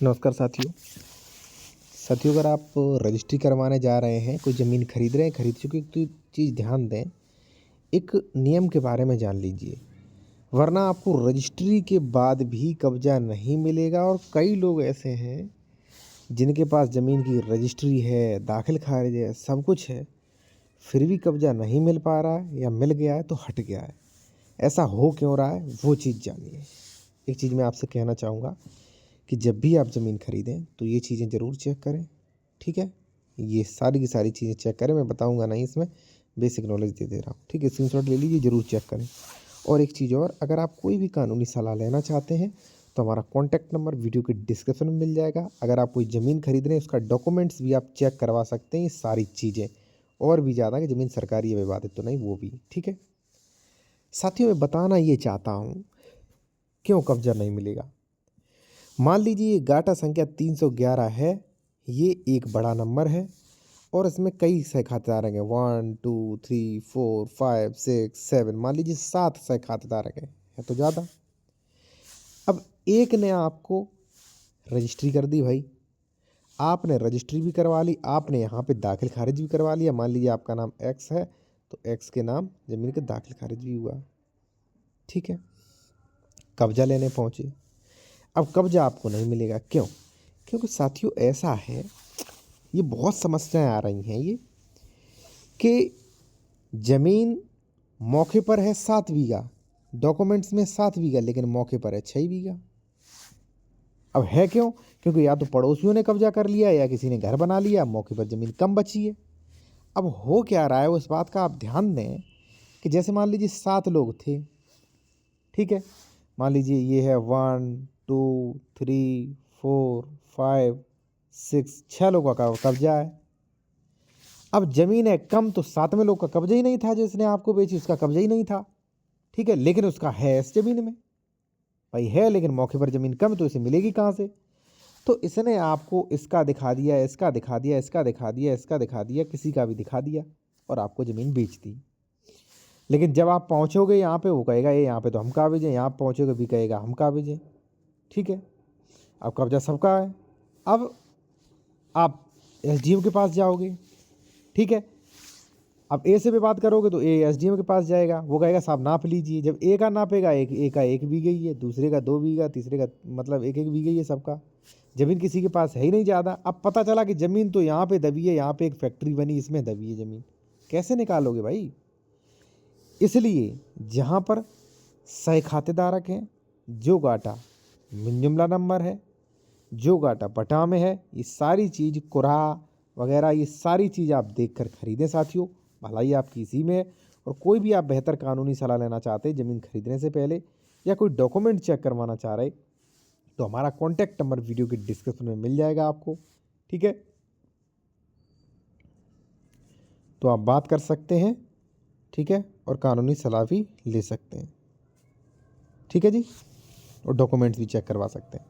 नमस्कार साथियों, अगर आप रजिस्ट्री करवाने जा रहे हैं, कोई ज़मीन खरीद रहे हैं, खरीद चुके हैं, तो एक चीज़ ध्यान दें, एक नियम के बारे में जान लीजिए, वरना आपको रजिस्ट्री के बाद भी कब्ज़ा नहीं मिलेगा। और कई लोग ऐसे हैं, जिनके पास ज़मीन की रजिस्ट्री है, दाखिल खारिज है, सब कुछ है, फिर भी कब्ज़ा नहीं मिल पा रहा है या मिल गया है तो हट गया है। ऐसा हो क्यों रहा है, वो चीज़ जानिए। एक चीज़ मैं आपसे कहना चाहूँगा कि जब भी आप ज़मीन खरीदें तो ये चीज़ें ज़रूर चेक करें, ठीक है? ये सारी की सारी चीज़ें चेक करें, मैं बताऊँगा नहीं इसमें, बेसिक नॉलेज दे रहा हूँ, ठीक है? स्क्रीनशॉट ले लीजिए, ज़रूर चेक करें। और एक चीज़ और, अगर आप कोई भी कानूनी सलाह लेना चाहते हैं तो हमारा कॉन्टैक्ट नंबर वीडियो के डिस्क्रिप्शन में मिल जाएगा। अगर आप कोई ज़मीन खरीद रहे हैं, उसका डॉक्यूमेंट्स भी आप चेक करवा सकते हैं, ये सारी चीज़ें और भी ज़्यादा कि ज़मीन सरकारी है विवादित तो नहीं, वो भी, ठीक है? साथियों, मैं बताना ये चाहता हूँ, क्यों कब्ज़ा नहीं मिलेगा। मान लीजिए गाटा संख्या 311 है, ये एक बड़ा नंबर है और इसमें कई सह खातेदार हैं, 1 2 3 4 5 6 7, मान लीजिए 7 सह खातेदार हैं, है तो ज़्यादा। अब एक ने आपको रजिस्ट्री कर दी भाई, आपने रजिस्ट्री भी करवा ली, आपने यहाँ पे दाखिल खारिज भी करवा लिया। मान लीजिए आपका नाम एक्स है तो एक्स के नाम ज़मीन के दाखिल खारिज भी हुआ, ठीक है? कब्जा लेने पहुँचे, अब कब्जा आपको नहीं मिलेगा, क्यों? क्योंकि साथियों ऐसा है, ये बहुत समस्याएं आ रही हैं ये, कि ज़मीन मौके पर है 7 बीघा, डॉक्यूमेंट्स में 7 बीघा, लेकिन मौके पर है 6 बीघा। अब है क्यों? क्योंकि या तो पड़ोसियों ने कब्जा कर लिया या किसी ने घर बना लिया, मौके पर ज़मीन कम बची है। अब हो क्या रहा है, उस बात का आप ध्यान दें कि जैसे मान लीजिए 7 लोग थे, ठीक है? मान लीजिए ये है 1 2 3 4 5 6, 6 लोगों का कब्जा है। अब ज़मीन है कम तो 7वें लोग का कब्जा ही नहीं था, जिसने आपको बेची उसका कब्जा ही नहीं था, ठीक है? लेकिन उसका है इस ज़मीन में, भाई है, लेकिन मौके पर ज़मीन कम तो इसे मिलेगी कहाँ से? तो इसने आपको इसका दिखा दिया, इसका दिखा दिया, इसका दिखा दिया, इसका दिखा दिया, किसी का भी दिखा दिया और आपको ज़मीन बेच दी। लेकिन जब आप पहुँचोगे यहाँ पे, वो कहेगा ये यहाँ पे तो हम काबिज हैं, यहाँ पहुँचोगे भी कहेगा हम काबिज हैं, ठीक है? अब कब्जा सबका है। अब आप एसडीएम के पास जाओगे, ठीक है? अब ए से भी बात करोगे तो ए एसडीएम के पास जाएगा, वो कहेगा साहब नाप लीजिए। जब ए का नापेगा, एक का 1 बीघा ही है, दूसरे का 2 बीघा, तीसरे का मतलब 1 बीघा ही है सबका। ज़मीन किसी के पास है ही नहीं ज़्यादा। अब पता चला कि ज़मीन तो यहाँ पे दबी है, यहाँ पे एक फैक्ट्री बनी, इसमें दबी है ज़मीन, कैसे निकालोगे भाई? इसलिए जहाँ पर सह खातेदारक हैं, जो गाटा मिन जुमला नंबर है, जो गाटा पटा में है, ये सारी चीज़ कुरहा वगैरह, ये सारी चीज़ आप देखकर खरीदें साथियों। भलाई आपकी इसी में है। और कोई भी आप बेहतर कानूनी सलाह लेना चाहते हैं ज़मीन खरीदने से पहले, या कोई डॉक्यूमेंट चेक करवाना चाह रहे, तो हमारा कॉन्टैक्ट नंबर वीडियो के डिस्क्रिप्शन में मिल जाएगा आपको, ठीक है? तो आप बात कर सकते हैं, ठीक है? और कानूनी सलाह भी ले सकते हैं, ठीक है जी? और डॉक्यूमेंट्स भी चेक करवा सकते हैं।